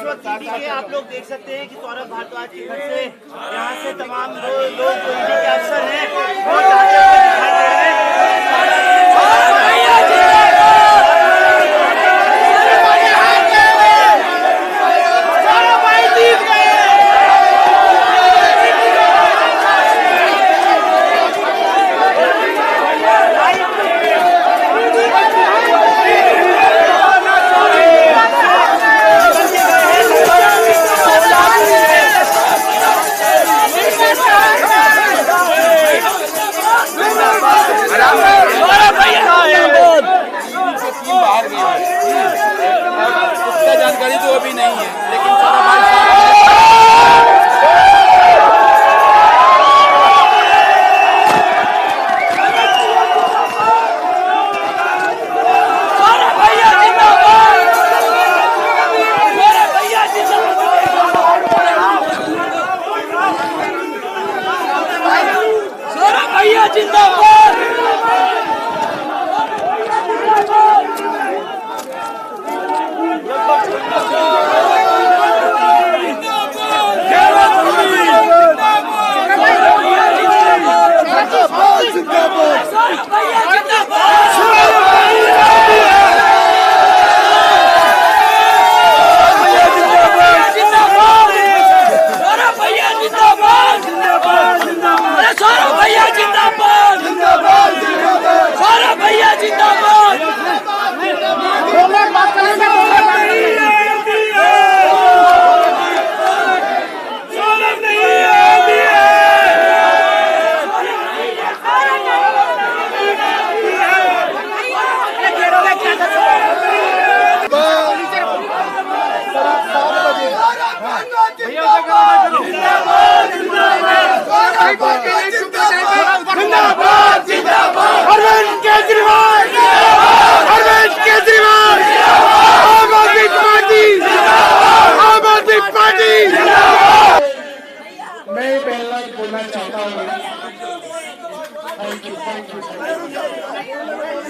इस वक्त ईडी के आप लोग देख सकते हैं कि सौरभ भारद्वाज के घर से यहाँ से तमाम लोग जो ईडी के अफसर हैं वो जाते हुए दिखाई दे रहे हैं। जानकारी तो अभी नहीं है, लेकिन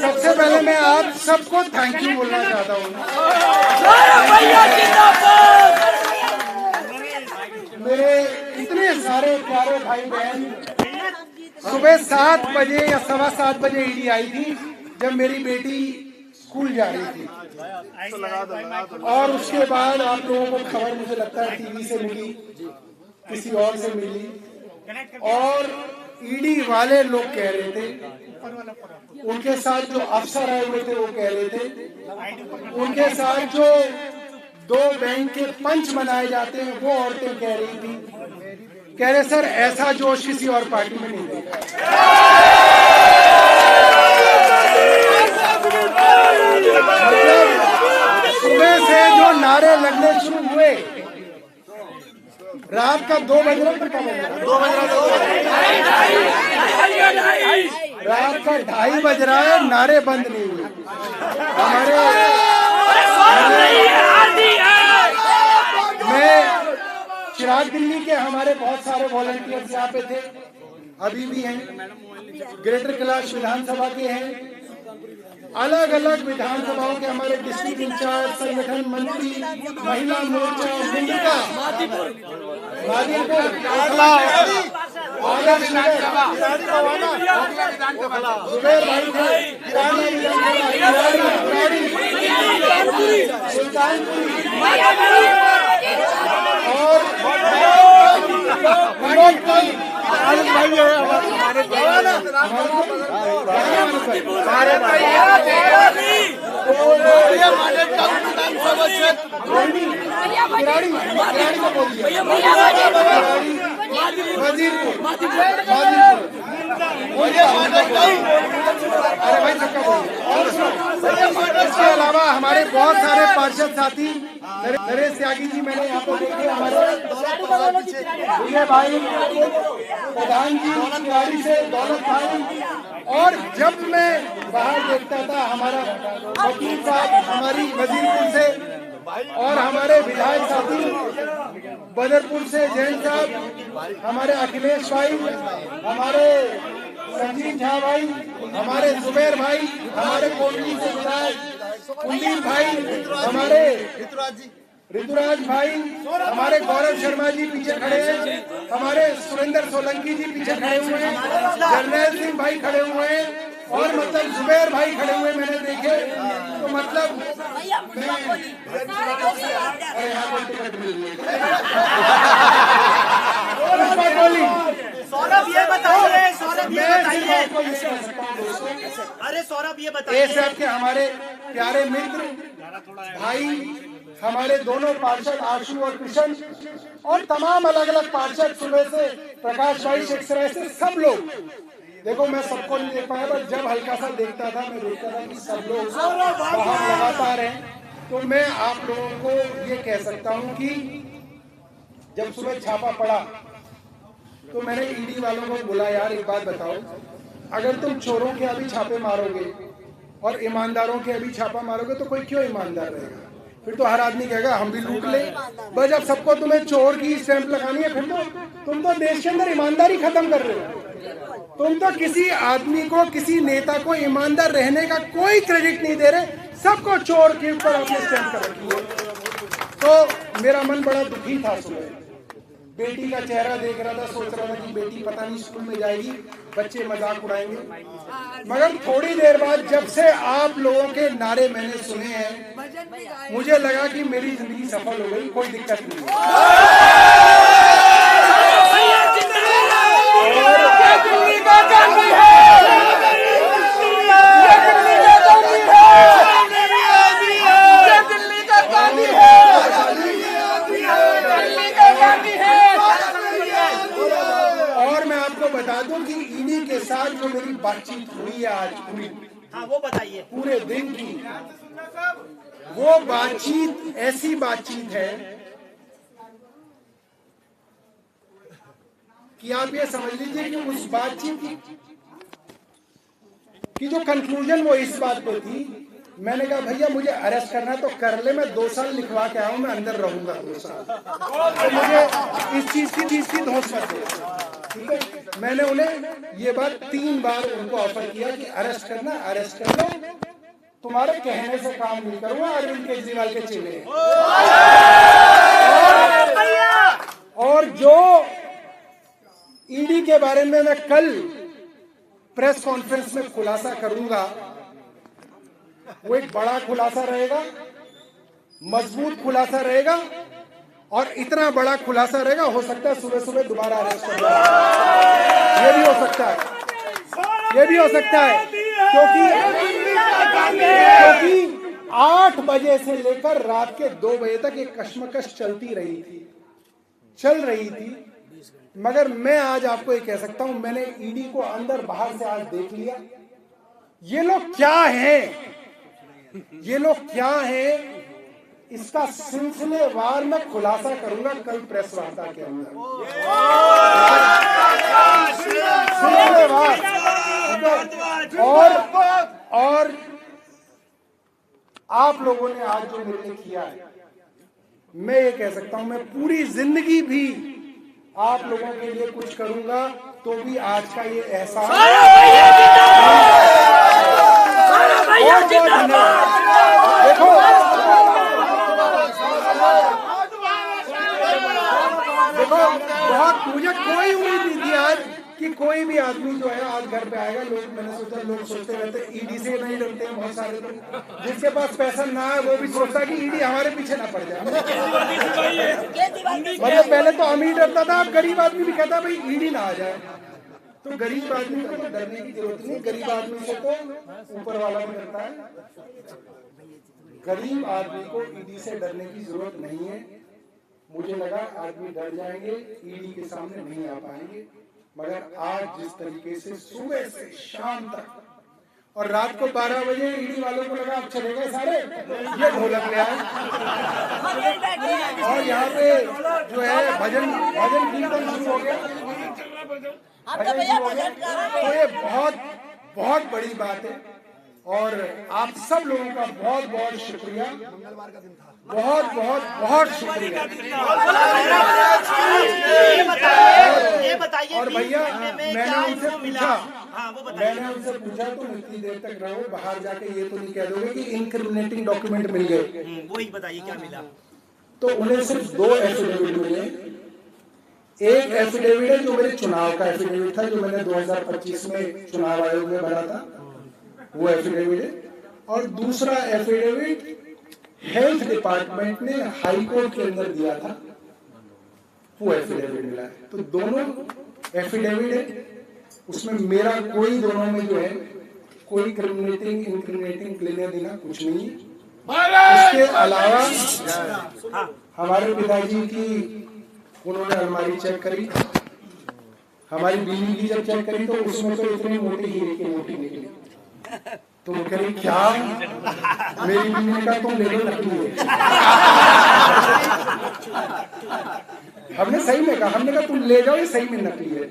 सबसे पहले मैं आप सबको थैंक यू बोलना चाहता हूँ। मेरे इतने सारे प्यारे भाई बहन, सुबह 7 बजे या 7:15 बजे ईडी आई थी जब मेरी बेटी स्कूल जा रही थी, और उसके बाद आप लोगों को खबर मुझे लगता है टीवी से मिली, किसी और से मिली, और ईडी वाले लोग कह रहे थे, उनके साथ जो अफसर आए हुए थे वो कह रहे थे, उनके साथ जो 2 बैंक के पंच बनाए जाते हैं वो औरतें कह रही थी, कह रहे सर ऐसा जोश किसी और पार्टी में नहीं देखा। सुबह से जो नारे लगने शुरू हुए, रात का 2 बज रहा है, 2 बज रात का 2:30 बज रहा है, नारे बंद नहीं हुए। मैं चिराग दिल्ली के हमारे बहुत सारे वॉलंटियर्स यहाँ पे थे, अभी भी हैं, ग्रेटर कैलाश विधानसभा के हैं, अलग अलग विधानसभाओं के हमारे डिस्ट्रिक्ट इंचार्ज, संगठन मंत्री, महिला मोर्चा, मुंडका, जुबेर भाई इसके अलावा हमारे बहुत सारे पार्षद साथी, नरेश त्यागी जी मैंने यहाँ पे देखे, हमारे विजय भाई, प्रधान जी गाड़ी से, दौलत भाई, और जब मैं बाहर देखता था हमारा वकील साहब, हमारी वजीरपुर से, और हमारे विधायक साथी बदरपुर से जैन साहब, हमारे अखिलेश भाई, हमारे संजीव झा भाई, हमारे जुबेर भाई, हमारे कोटली से विधायक कुलदीप भाई, हमारे ऋतुराज भाई, हमारे गौरव शर्मा जी पीछे खड़े हैं, हमारे सुरेंद्र सोलंकी जी पीछे खड़े हुए हैं, जर्नैल सिंह भाई खड़े हुए हैं, और मतलब जुबैर भाई खड़े हुए मैंने देखे। तो मतलब सौरभ ये बताइए, सौरभ ये बताइए, अरे सौरभ ये बताइए, एसएफ के हमारे प्यारे मित्र भाई, हमारे दोनों पार्षद आशु और कृष्ण, और तमाम अलग अलग पार्षद, सुबह से प्रकाश भाई, शेख सराय से सब लोग, देखो मैं सबको नहीं देख पाया, पर जब हल्का सा देखता था मैं देखता था कि सब लोग बाहर लगातार हैं। तो मैं आप लोगों को ये कह सकता हूँ कि जब सुबह छापा पड़ा तो मैंने ईडी वालों को बोला, यार एक बात बताओ, अगर तुम चोरों के अभी छापे मारोगे और ईमानदारों के अभी छापा मारोगे तो कोई क्यों ईमानदार रहेगा? फिर तो हर आदमी कहेगा हम भी लूट ले। बस जब सबको तुम्हें चोर की स्टैंप लगानी है, फिर तो तुम तो देश के अंदर ईमानदारी खत्म कर रहे हो। तुम तो किसी आदमी को, किसी नेता को ईमानदार रहने का कोई क्रेडिट नहीं दे रहे, सबको चोर के ऊपर आपने स्टैंप कर रखी है। तो मेरा मन बड़ा दुखी था सुबह, बेटी का चेहरा देख रहा था, सोच रहा था कि बेटी पता नहीं स्कूल में जाएगी, बच्चे मजाक उड़ाएंगे। मगर थोड़ी देर बाद जब से आप लोगों के नारे मैंने सुने हैं, मुझे लगा कि मेरी जिंदगी सफल हो गई, कोई दिक्कत नहीं। और मैं आपको बता दूं कि ईडी के साथ जो मेरी बातचीत हुई है आज पूरी, हाँ वो बताइए, पूरे दिन की, वो बातचीत ऐसी बातचीत है कि आप ये समझ लीजिए कि उस बातचीत की जो कंक्लूजन वो इस बात पे थी, मैंने कहा भैया मुझे अरेस्ट करना है तो कर ले, मैं 2 साल लिखवा के आया हूं, मैं अंदर रहूंगा 2 साल, तो मुझे इस चीज की धौंस मत दे। ठीक है, मैंने उन्हें ये बात 3 बार उनको ऑफर किया कि अरेस्ट करना, अरेस्ट कर लो, तुम्हारे कहने से काम नहीं करूंगा, अरविंद केजरीवाल के चेले। और जो ईडी के बारे में मैं कल प्रेस कॉन्फ्रेंस में खुलासा करूंगा, वो एक बड़ा खुलासा रहेगा, मजबूत खुलासा रहेगा, और इतना बड़ा खुलासा रहेगा, हो सकता है सुबह सुबह दोबारा अरेस्ट कर लिया, ये भी हो सकता है, ये भी हो सकता है, क्योंकि 8 बजे से लेकर रात के 2 बजे तक एक कश्मकश चल रही थी। मगर मैं आज आपको ये कह सकता हूं, मैंने ईडी को अंदर बाहर से आज देख लिया। ये लोग क्या हैं, इसका सिलसिलेवार में खुलासा करूंगा कल प्रेस वार्ता के अंदर, सिलसिलेवार। और आप लोगों ने आज जो मेरे लिए किया है, मैं ये कह सकता हूं, मैं पूरी जिंदगी भी आप लोगों के लिए कुछ करूंगा तो भी आज का ये एहसास। देखो बहुत, मुझे कोई उम्मीद नहीं थी आज कि कोई भी आदमी जो है आज घर पे आएगा। मैंने सोचा, लोग सोचते रहते ईडी से नहीं डरते हैं बहुत सारे लोग, जिसके पास पैसा ना है वो भी सोचता कि ईडी हमारे पीछे ना पड़ जाए। मतलब पहले तो अमीर डरता था, अब गरीब आदमी भी कहता भाई ईडी ना आ जाए। तो गरीब आदमी को तो डरने की जरूरत नहीं, गरीब आदमी से तो ऊपर वाला भी डरता है। गरीब आदमी को ईडी से डरने की जरूरत नहीं है। मुझे लगा आदमी डर जाएंगे, ईडी के सामने नहीं आ पाएंगे, मगर आज जिस तरीके से सुबह से शाम तक और रात को 12 बजे ईडी वालों को लगा अब चले गए सारे, ये ढोलक ले आए और यहाँ पे जो है भजन कीर्तन शुरू हो गया। तो ये बहुत बड़ी बात है और आप सब लोगों का बहुत शुक्रिया, बहुत शुक्रिया। ये बताइए, और भैया मैंने उनसे पूछा तुम इतनी देर तक रहो, बाहर जाके ये तो नहीं कह दोगे कि इनक्रिमिनेटिंग डॉक्यूमेंट मिल गए? वही बताइए क्या मिला? तो उन्हें सिर्फ 2 एफिडेविट मिले। एक एफिडेविट है जो मेरे चुनाव का एफिडेविट था, जो मैंने 2025 में चुनाव आयोग में भरा था, वो एफिडेविट है। और दूसरा एफिडेविट हेल्थ डिपार्टमेंट ने हाई कोर्ट के अंदर दिया था, वो एफिडेविट मिला है। तो दोनों एफिडेविट है, उसमें मेरा कोई दोनों में जो है कोई क्रिमिनेटिंग इंक्रिमिनेटिंग लेने देना कुछ नहीं। इसके अलावा हमारे पिताजी की उन्होंने अलमारी चेक करी, हमारी बीवी की जब चेक करी तो उसमें तो इतनी मोटी हीरे की मोटी निकली। तो वो कह रही क्या, मेरी बीवी ने कहा तुम ले लो, नकली है। हमने सही में कहा, हमने कहा तुम ले जाओ, ये सही में नकली है।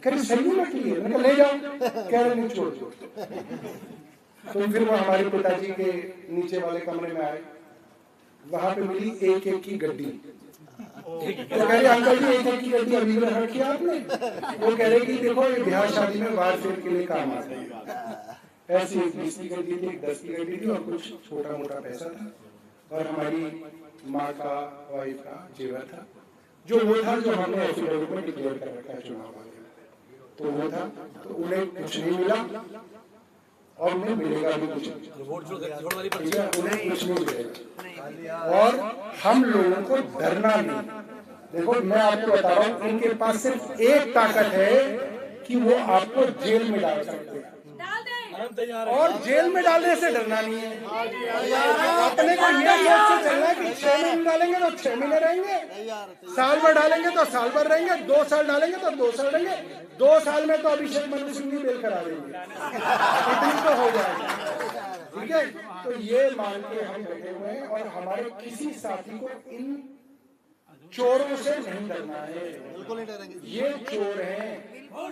कह रही सही में नकली है, मैंने कहा ले जाओ। कह रहे नहीं छोड़। तो फिर वो हमारे पिताजी के नीचे वाले कमरे में आए, वहां पे मिली एक की गड्डी। तो कह रहे अंकल जी एक की गड्डी अभी रख रखी है आपने? वो कह रहे कि देखो ये ब्याह शादी में वार फेर के लिए काम आता है। ऐसी 20 की गड्डी थी, 10 की गड्डी थी और कुछ छोटा मोटा पैसा था और हमारी माँ का वाइफ का जेवर था, जो वो था जो हमने एफिडेविट में डिक्लेयर कर रखा है चुनाव वाले। तो वो था, तो उन्हें कुछ नहीं मिला और उन्हें मिलेगा भी कुछ नहीं, उन्हें कुछ नहीं मिलेगा। और हम लोगों को डरना नहीं। देखो मैं आपको बता रहा हूँ, इनके पास सिर्फ एक ताकत है कि वो आपको जेल में डाल सकते हैं, और जेल में डालने से डरना नहीं है। अपने को ये सोच से चलना है कि 6 महीने डालेंगे तो 6 महीने रहेंगे, साल भर डालेंगे तो साल भर रहेंगे, 2 साल डालेंगे तो 2 साल रहेंगे। 2 साल में तो अभिषेक मनु सिंह बेल करा देंगे, इतनी तो हो जाएगी। ठीक है, तो ये मान के हम बैठे हुए हैं और हमारे किसी साथी को इन चोरों से नहीं डरना है। ये चोर हैं,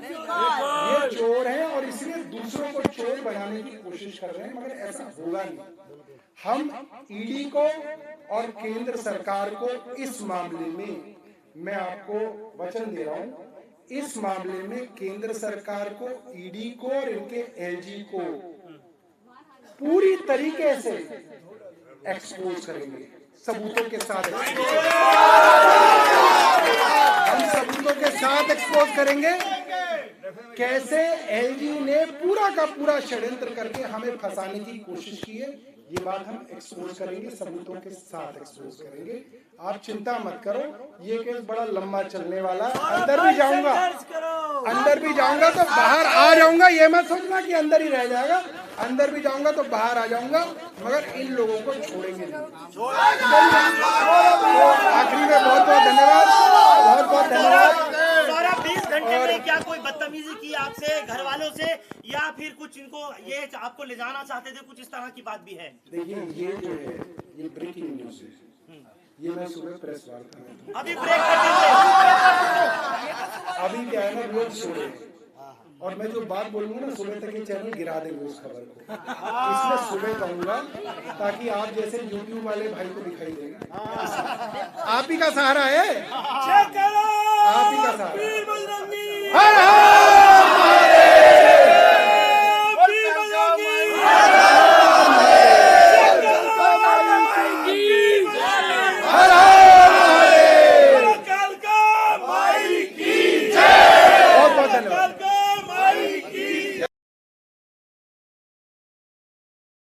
ये चोर हैं और इसलिए दूसरों को चोर बनाने की कोशिश कर रहे हैं, मगर ऐसा होगा नहीं। हम ईडी को और केंद्र सरकार को इस मामले में, मैं आपको वचन दे रहा हूं, इस मामले में केंद्र सरकार को, ईडी को और इनके एलजी को पूरी तरीके से एक्सपोज करेंगे, सबूतों के साथ। हम सबूतों के साथ एक्सपोज करेंगे कैसे एलजी ने पूरा का पूरा षड्यंत्र करके हमें फंसाने की कोशिश की है। ये बात हम एक्सपोज करेंगे, सबूतों के साथ एक्सपोज करेंगे। आप चिंता मत करो, ये केस बड़ा लंबा चलने वाला है। अंदर भी जाऊंगा तो बाहर आ जाऊंगा, ये मत सोचना कि अंदर ही रह जाएगा। अंदर भी जाऊंगा तो बाहर आ जाऊंगा, मगर इन लोगों को छोड़ेंगे नहीं। आखिरी में बहुत बहुत धन्यवाद, बहुत बहुत धन्यवाद। 20 घंटे में क्या कोई बदतमीजी की आपसे, घर वालों से, या फिर कुछ इनको ये आपको ले जाना चाहते थे, कुछ इस तरह की बात भी है? देखिए ये जो है ये ब्रेकिंग न्यूज है, ये मैं सुबह प्रेस वार्ता में अभी ब्रेक कर अभी क्या है ना, लोग सो रहे हैं और मैं जो बात बोलूंगा ना सुबह तक ये चैनल गिरा देंगे उस खबर को, इसलिए सुबह कहूंगा ताकि आप जैसे यूट्यूब वाले भाई को दिखाई देगा। आप ही का सहारा है, आप ही का सहारा।